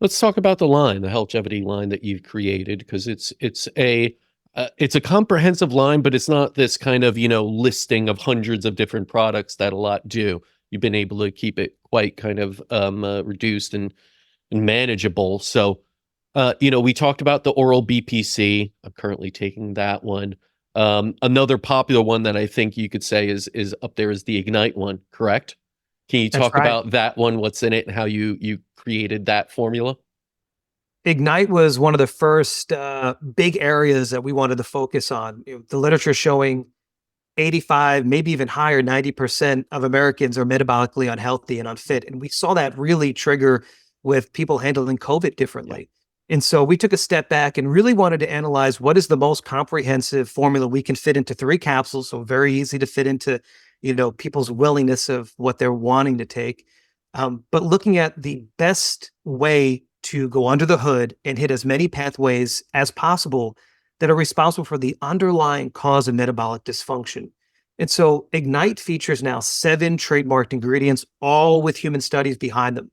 Let's talk about the line, the Healthgevity line that you've created, because it's a comprehensive line, but it's not this kind of listing of hundreds of different products that a lot do. You've been able to keep it quite kind of reduced and manageable. So, we talked about the oral BPC. I'm currently taking that one. Another popular one that I think you could say is up there is the Ignite one, correct? Can you That's talk right. about that one, what's in it, and how you created that formula? Ignite was one of the first big areas that we wanted to focus on. The literature showing 85, maybe even higher, 90% of Americans are metabolically unhealthy and unfit. And we saw that really trigger with people handling COVID Yeah. differently. And so we took a step back and really wanted to analyze what is the most comprehensive formula we can fit into 3 capsules. So very easy to fit into, people's willingness of what they're wanting to take. But looking at the best way to go under the hood and hit as many pathways as possible that are responsible for the underlying cause of metabolic dysfunction. And so Ignite features now 7 trademarked ingredients, all with human studies behind them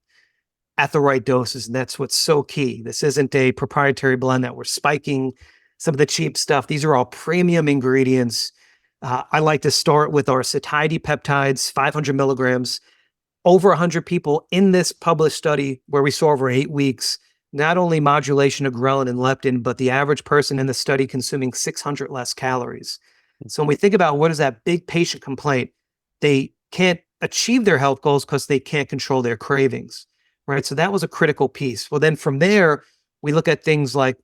at the right doses. And that's what's so key. This isn't a proprietary blend that we're spiking some of the cheap stuff. These are all premium ingredients. I like to start with our satiety peptides, 500 milligrams, over 100 people in this published study where we saw over 8 weeks, not only modulation of ghrelin and leptin, but the average person in the study consuming 600 less calories. So when we think about what is that big patient complaint, they can't achieve their health goals because they can't control their cravings, right? So that was a critical piece. Well, then from there, we look at things like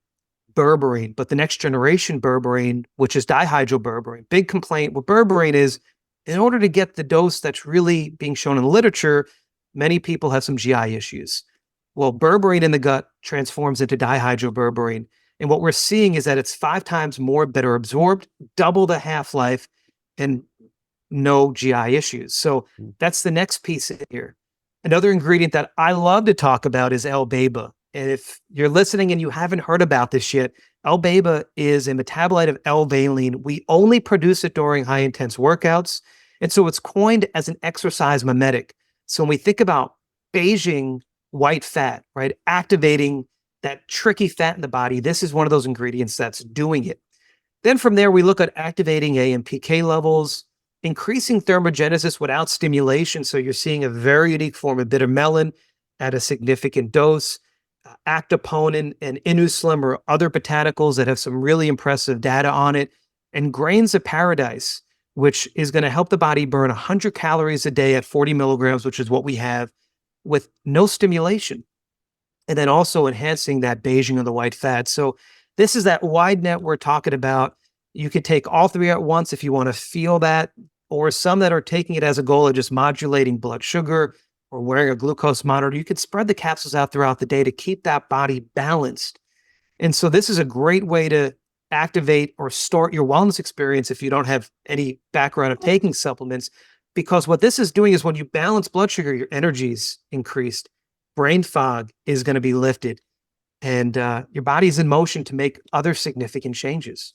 berberine, but the next generation berberine, which is dihydroberberine. Big complaint with berberine is in order to get the dose that's really being shown in the literature, many people have some GI issues. Well, berberine in the gut transforms into dihydroberberine. And what we're seeing is that it's 5 times more better absorbed, double the half-life, and no GI issues. So that's the next piece in here. Another ingredient that I love to talk about is L-beta. And if you're listening and you haven't heard about this yet, L-beta is a metabolite of L-valine. We only produce it during high intense workouts. And so it's coined as an exercise mimetic. So when we think about beiging white fat, right, activating that tricky fat in the body, this is one of those ingredients that's doing it. Then from there, we look at activating AMPK levels, increasing thermogenesis without stimulation. So you're seeing a very unique form of bitter melon at a significant dose. Actoponin and Inuslim or other botanicals that have some really impressive data on it, and grains of paradise, which is going to help the body burn 100 calories a day at 40 milligrams, which is what we have with no stimulation. And then also enhancing that beiging of the white fat. So this is that wide net we're talking about. You could take all 3 at once if you want to feel that, or some that are taking it as a goal of just modulating blood sugar or wearing a glucose monitor. You could spread the capsules out throughout the day to keep that body balanced. And so this is a great way to activate or start your wellness experience if you don't have any background of taking supplements, because what this is doing is when you balance blood sugar, your energy's increased, brain fog is going to be lifted, and your body's in motion to make other significant changes.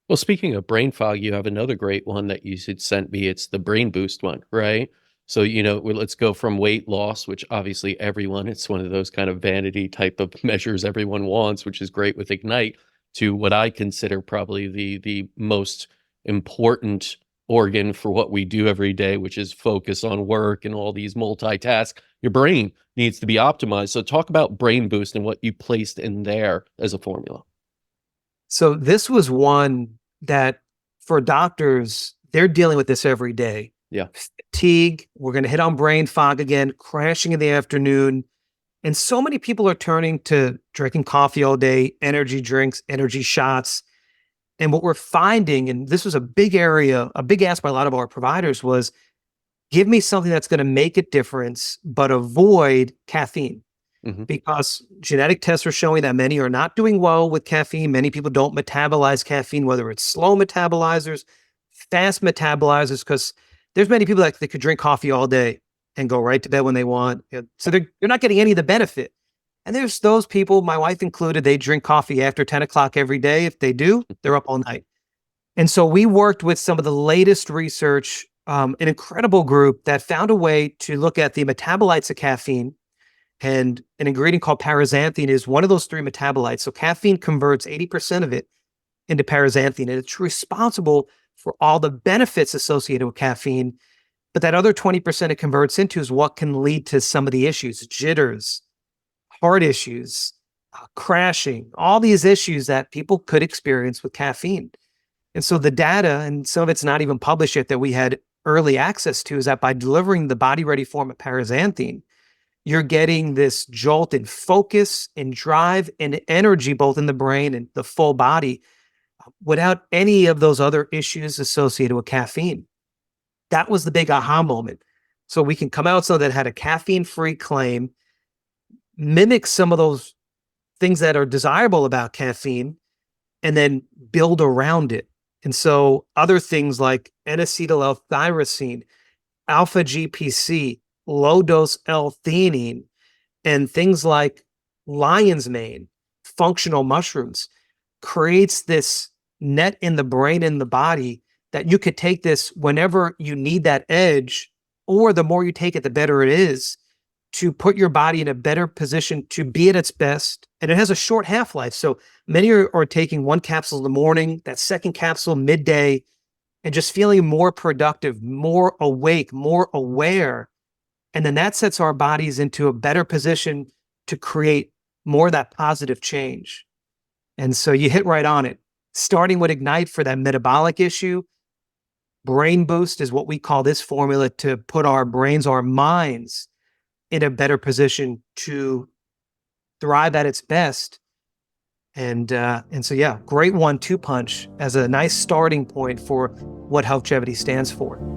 Well, speaking of brain fog, you have another great one that you had sent me. It's the brain boost one, right? So, let's go from weight loss, which obviously it's one of those kind of vanity type of measures everyone wants, which is great with Ignite, to what I consider probably the most important organ for what we do every day, which is focus on work and all these multitask. Your brain needs to be optimized. So talk about brain boost and what you placed in there as a formula. So this was one that for doctors, they're dealing with this every day. Yeah. Fatigue, we're going to hit on brain fog again, crashing in the afternoon. And so many people are turning to drinking coffee all day, energy drinks, energy shots. And what we're finding, and this was a big area, a big ask by a lot of our providers was, give me something that's going to make a difference, but avoid caffeine. Hmm. Because genetic tests are showing that many are not doing well with caffeine. Many people don't metabolize caffeine, whether it's slow metabolizers, fast metabolizers, because there's many people that they could drink coffee all day and go right to bed when they want. So they're not getting any of the benefit. And there's those people, my wife included, they drink coffee after 10 o'clock every day. If they do, they're up all night. And so we worked with some of the latest research, an incredible group that found a way to look at the metabolites of caffeine And an ingredient called paraxanthine is one of those three metabolites. So caffeine converts 80% of it into paraxanthine, and it's responsible for all the benefits associated with caffeine. But that other 20% it converts into is what can lead to some of the issues: jitters, heart issues, crashing, all these issues that people could experience with caffeine. And so the data, and some of it's not even published yet, that we had early access to, is that by delivering the body ready form of paraxanthine, you're getting this jolt in focus and drive and energy, both in the brain and the full body, without any of those other issues associated with caffeine. That was the big aha moment. So we can come out so that had a caffeine-free claim, mimic some of those things that are desirable about caffeine, and then build around it. And so other things like N-acetyl L-tyrosine, alpha GPC, low dose L-theanine, and things like lion's mane, functional mushrooms, creates this net in the brain and the body that you could take this whenever you need that edge, or the more you take it, the better it is, to put your body in a better position to be at its best. And it has a short half-life. So many are taking one capsule in the morning, that second capsule midday, and just feeling more productive, more awake, more aware. And then that sets our bodies into a better position to create more of that positive change. And so you hit right on it. Starting with Ignite for that metabolic issue, Brain Boost is what we call this formula to put our brains, our minds, in a better position to thrive at its best. And so, yeah, great 1-2 punch as a nice starting point for what Healthgevity stands for.